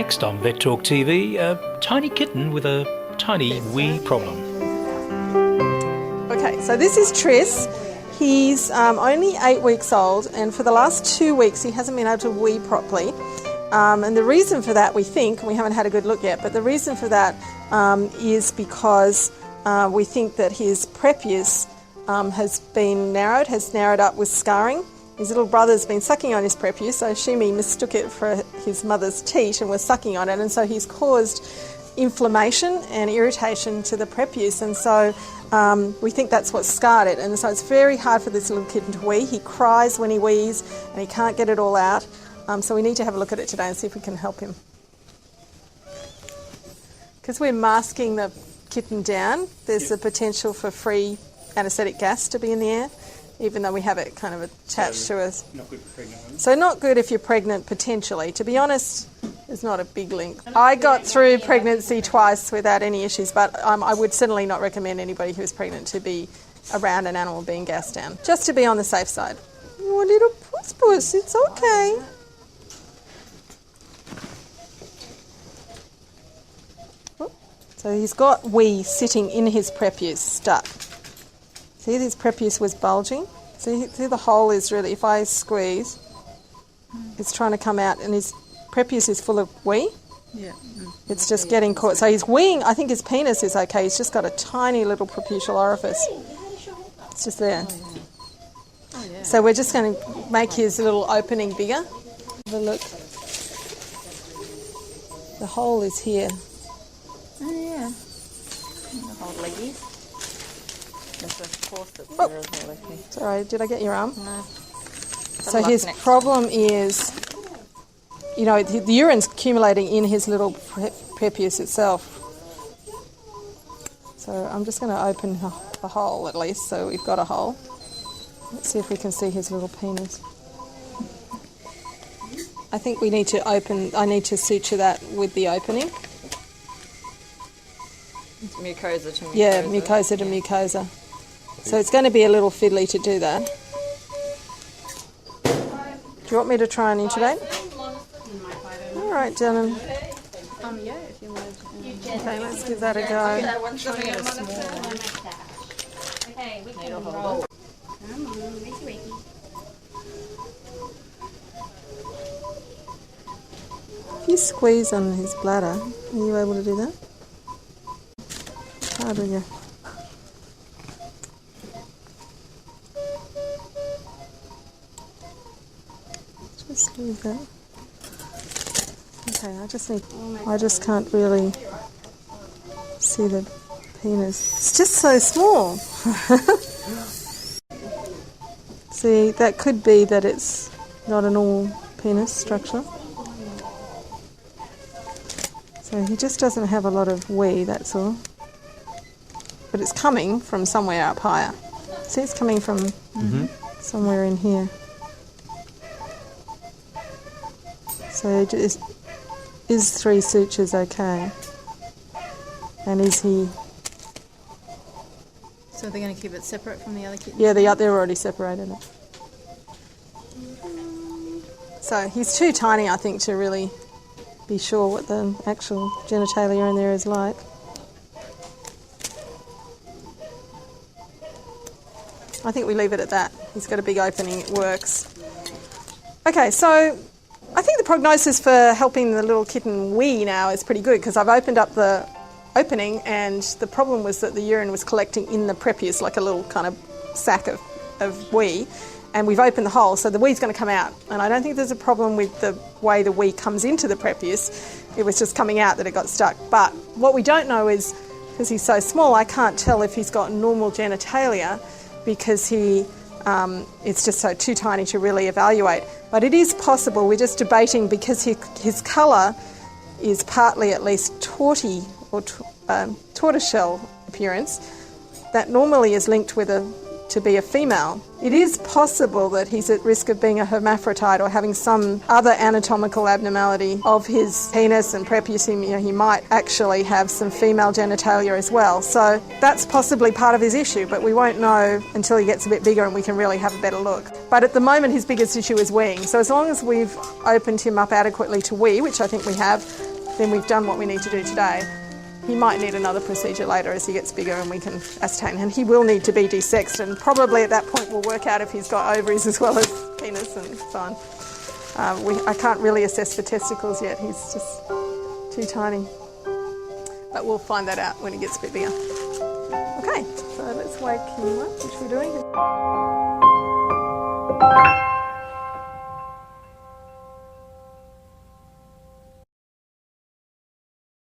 Next on Vet Talk TV, a tiny kitten with a tiny wee problem. Okay, so this is Triss. He's only 8 weeks old, and for the last 2 weeks he hasn't been able to wee properly. And the reason for that, we think, we haven't had a good look yet, but the reason for that is because we think that his prepuce has narrowed up with scarring. His little brother's been sucking on his prepuce, so Shimi mistook it for his mother's teat and was sucking on it, and so he's caused inflammation and irritation to the prepuce, and so we think that's what scarred it, and so it's very hard for this little kitten to wee. He cries when he wees and he can't get it all out, so we need to have a look at it today and see if we can help him. Because we're masking the kitten down, there's the potential for free anaesthetic gas to be in the air, even though we have it kind of attached to us. Not good for pregnant women? So not good if you're pregnant, potentially. To be honest, there's not a big link. I got through pregnancy twice without any issues, but I would certainly not recommend anybody who's pregnant to be around an animal being gassed down, just to be on the safe side. Oh, little puss, it's okay. So he's got wee sitting in his prepuce, stuck. See, his prepuce was bulging. See the hole is really, if I squeeze, it's trying to come out, and his prepuce is full of wee. Yeah. It's just getting caught. So he's weeing, I think his penis is okay. He's just got a tiny little prepucial orifice. It's just there. Oh, yeah. So we're just going to make his little opening bigger. Have a look. The hole is here. Oh, yeah. The whole leggies. Of course it's really leggy. Sorry, did I get your arm? No. So his problem is, you know, the urine's accumulating in his little prepuce itself. So I'm just going to open the hole at least, so we've got a hole. Let's see if we can see his little penis. I think we need to I need to suture that with the opening. It's mucosa to mucosa. Yeah, mucosa to mucosa. So it's going to be a little fiddly to do that. Do you want me to try and intubate? All right, Dylan. Yeah, if you want to. Okay, let's give that a go. That one's trying to small. Okay, we can roll. Come on, wakey wakey. If you squeeze on his bladder, are you able to do that? How do you? Just do that. Okay, I just can't really see the penis. It's just so small. See, that could be that it's not a normal penis structure. So he just doesn't have a lot of wee, that's all. But it's coming from somewhere up higher. See, it's coming from somewhere in here. So is 3 sutures okay? And is he... So they're going to keep it separate from the other kittens? Yeah, they're already separated it. So he's too tiny, I think, to really be sure what the actual genitalia in there is like. I think we leave it at that. He's got a big opening, it works. Okay, so I think the prognosis for helping the little kitten wee now is pretty good, because I've opened up the opening, and the problem was that the urine was collecting in the prepuce like a little kind of sack of wee, and we've opened the hole, so the wee's going to come out. And I don't think there's a problem with the way the wee comes into the prepuce. It was just coming out that it got stuck. But what we don't know is, because he's so small, I can't tell if he's got normal genitalia, because it's just so too tiny to really evaluate. But it is possible, we're just debating, because his colour is partly at least torty or tortoiseshell appearance, that normally is linked with to be a female. It is possible that he's at risk of being a hermaphrodite or having some other anatomical abnormality of his penis and prepuce. He might actually have some female genitalia as well. So that's possibly part of his issue, but we won't know until he gets a bit bigger and we can really have a better look. But at the moment his biggest issue is weeing. So as long as we've opened him up adequately to wee, which I think we have, then we've done what we need to do today. He might need another procedure later as he gets bigger and we can ascertain. And he will need to be desexed, and probably at that point we'll work out if he's got ovaries as well as penis and so on. I can't really assess for testicles yet. He's just too tiny. But we'll find that out when he gets a bit bigger. Okay, so let's wake him up, which we're doing.